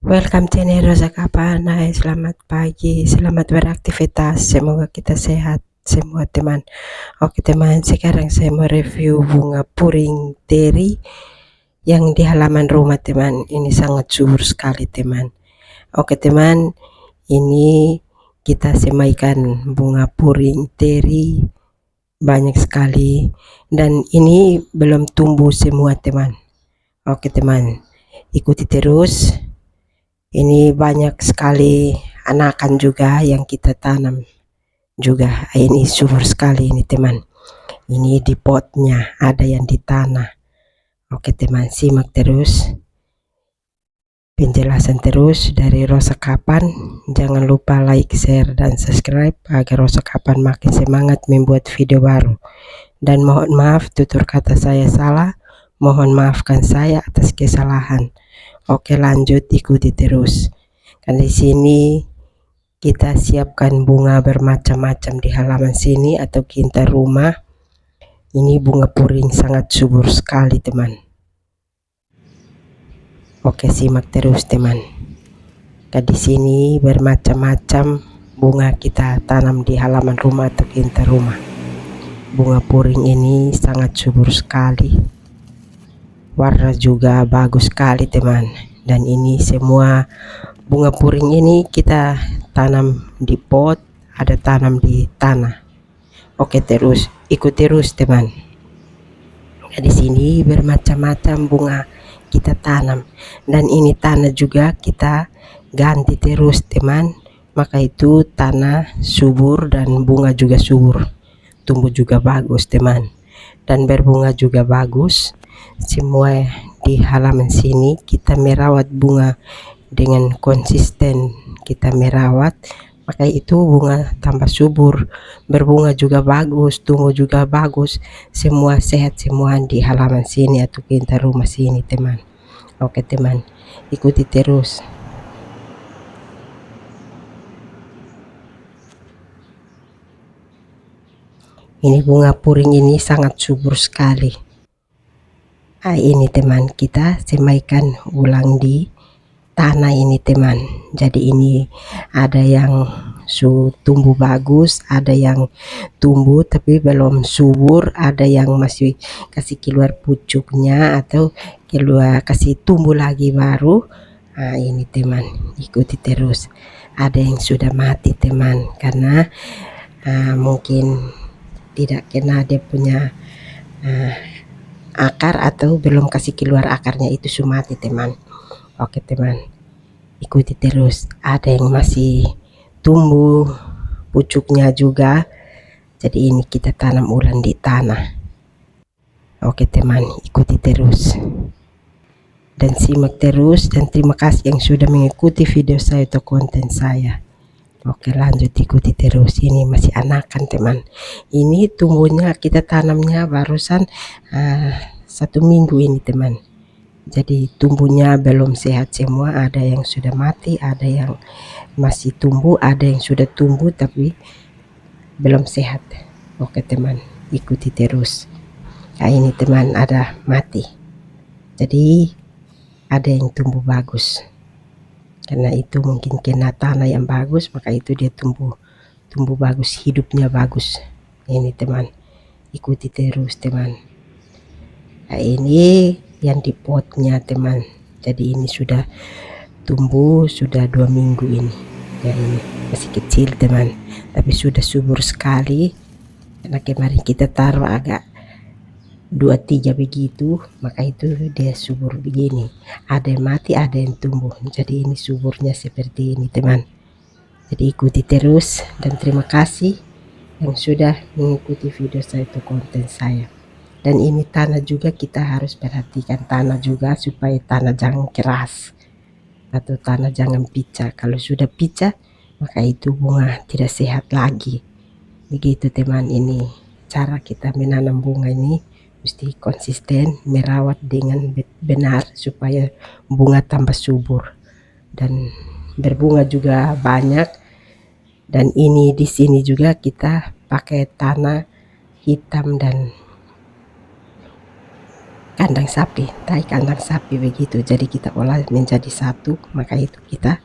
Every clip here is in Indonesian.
Welcome channel Rosa Kapan. Hai, selamat pagi, selamat beraktivitas. Semoga kita sehat semua teman. Oke teman, sekarang saya mau review bunga puring teri yang di halaman rumah teman. Ini sangat subur sekali teman. Oke teman, ini kita semaikan bunga puring teri banyak sekali dan ini belum tumbuh semua teman. Oke teman, ikuti terus. Ini banyak sekali anakan juga yang kita tanam juga. Ini subur sekali ini teman. Ini di potnya, ada yang di tanah. Oke teman, simak terus penjelasan terus dari Rosa Kapan. Jangan lupa like, share, dan subscribe agar Rosa Kapan makin semangat membuat video baru. Dan mohon maaf tutur kata saya salah. Mohon maafkan saya atas kesalahan. Oke, lanjut ikuti terus. Kan di sini kita siapkan bunga bermacam-macam di halaman sini atau kintar rumah. Ini bunga puring sangat subur sekali teman. Oke, simak terus teman. Kan di sini bermacam-macam bunga kita tanam di halaman rumah atau kintar rumah. Bunga puring ini sangat subur sekali. Warna juga bagus sekali teman. Dan ini semua bunga puring ini kita tanam di pot, ada tanam di tanah. Oke, terus ikut terus teman. Di sini bermacam-macam bunga kita tanam dan ini tanah juga kita ganti terus teman. Maka itu tanah subur dan bunga juga subur, tumbuh juga bagus teman, dan berbunga juga bagus. Semua di halaman sini kita merawat bunga dengan konsisten, kita merawat, maka itu bunga tambah subur, berbunga juga bagus, tumbuh juga bagus, semua sehat semua di halaman sini atau kintar rumah sini teman. Oke teman, ikuti terus. Ini bunga puring ini sangat subur sekali. Ini teman, kita semaikan ulang di tanah ini teman. Jadi ini ada yang tumbuh bagus, ada yang tumbuh tapi belum subur, ada yang masih kasih keluar pucuknya atau keluar kasih tumbuh lagi baru. Ini teman, ikuti terus. Ada yang sudah mati teman karena mungkin tidak kena dia punya akar atau belum kasih keluar akarnya, itu sudah mati teman. Oke teman, ikuti terus. Ada yang masih tumbuh pucuknya juga, jadi ini kita tanam ulang di tanah. Oke teman, ikuti terus dan simak terus, dan terima kasih yang sudah mengikuti video saya atau konten saya. Oke, lanjut ikuti terus. Ini masih anakan teman. Ini tumbuhnya kita tanamnya barusan 1 minggu ini teman. Jadi tumbuhnya belum sehat semua, ada yang sudah mati, ada yang masih tumbuh, ada yang sudah tumbuh tapi belum sehat. Oke teman, ikuti terus. Ini teman ada mati, jadi ada yang tumbuh bagus, karena itu mungkin kena tanah yang bagus, maka itu dia tumbuh bagus, hidupnya bagus. Ini teman, ikuti terus teman. Ini yang di potnya teman, jadi ini sudah tumbuh sudah 2 minggu ini ya. Ini masih kecil teman, tapi sudah subur sekali karena kemarin kita taruh agak 2-3 begitu, maka itu dia subur begini. Ada yang mati, ada yang tumbuh, jadi ini suburnya seperti ini teman. Jadi ikuti terus dan terima kasih yang sudah mengikuti video saya atau konten saya. Dan ini tanah juga kita harus perhatikan tanah juga supaya tanah jangan keras atau tanah jangan picah. Kalau sudah picah maka itu bunga tidak sehat lagi. Begitu teman, ini cara kita menanam bunga ini, mesti konsisten merawat dengan benar supaya bunga tambah subur dan berbunga juga banyak. Dan ini di sini juga kita pakai tanah hitam dan kandang sapi, tai kandang sapi begitu. Jadi kita olah menjadi satu, maka itu kita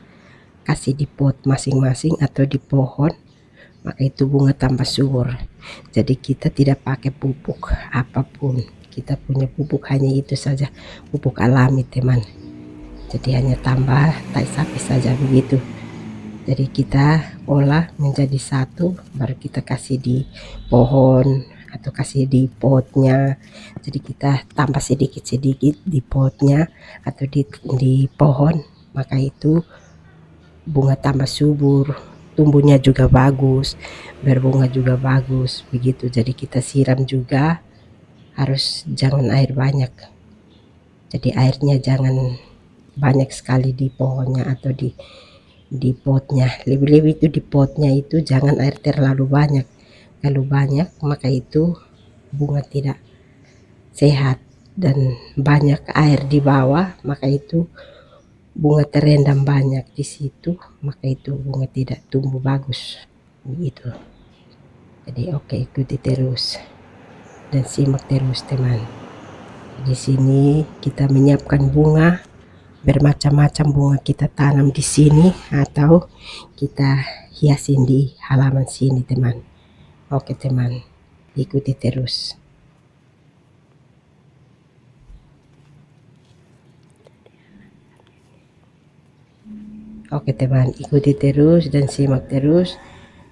kasih di pot masing-masing atau di pohon, maka itu bunga tambah subur. Jadi kita tidak pakai pupuk apapun, kita punya pupuk hanya itu saja, pupuk alami teman. Jadi hanya tambah tai sapi saja begitu. Jadi kita olah menjadi satu, baru kita kasih di pohon atau kasih di potnya. Jadi kita tambah sedikit-sedikit di potnya atau di pohon, maka itu bunga tambah subur, tumbuhnya juga bagus, berbunga juga bagus begitu. Jadi kita siram juga, harus jangan air banyak. Jadi airnya jangan banyak sekali di pohonnya atau di potnya. Lebih-lebih itu di potnya itu jangan air terlalu banyak. Kalau banyak maka itu bunga tidak sehat, dan banyak air di bawah maka itu bunga terendam banyak di situ, maka itu bunga tidak tumbuh bagus begitu. Jadi oke, ikuti terus dan simak terus teman. Di sini kita menyiapkan bunga, bermacam-macam bunga kita tanam di sini atau kita hiasin di halaman sini teman. Oke teman, ikuti terus. Oke teman, ikuti terus dan simak terus.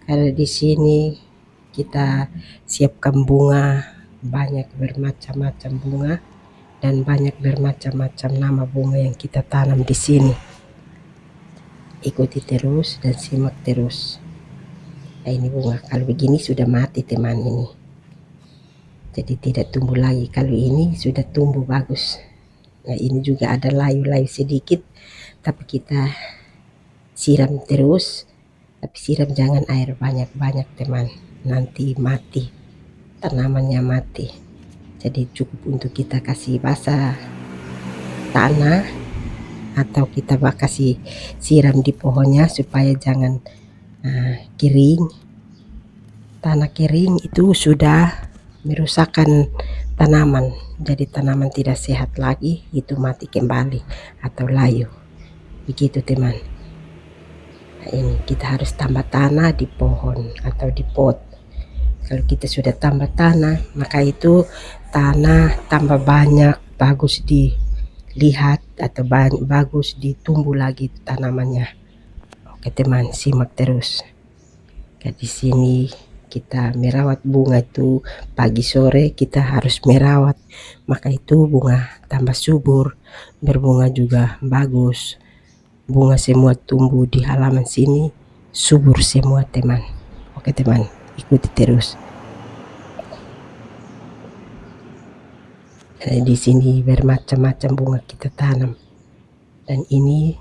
Karena di sini kita siapkan bunga, banyak bermacam-macam bunga dan banyak bermacam-macam nama bunga yang kita tanam di sini. Ikuti terus dan simak terus. Nah, ini bunga kalau begini sudah mati teman ini. Jadi tidak tumbuh lagi. Kalau ini sudah tumbuh bagus. Nah, ini juga ada layu-layu sedikit, tapi kita siram terus. Tapi siram jangan air banyak-banyak teman. Nanti mati. Tanamannya mati. Jadi cukup untuk kita kasih basah tanah atau kita kasih siram di pohonnya supaya jangan kering. Tanah kering itu sudah merusakkan tanaman, jadi tanaman tidak sehat lagi, itu mati kembali atau layu begitu teman. Nah, ini kita harus tambah tanah di pohon atau di pot. Kalau kita sudah tambah tanah, maka itu tanah tambah banyak, bagus dilihat atau bagus ditumbuh lagi tanamannya. Oke teman, simak terus. Di sini kita merawat bunga itu pagi sore kita harus merawat, maka itu bunga tambah subur, berbunga juga bagus. Bunga semua tumbuh di halaman sini subur semua teman. Oke teman, ikuti terus. Di sini bermacam-macam bunga kita tanam, dan ini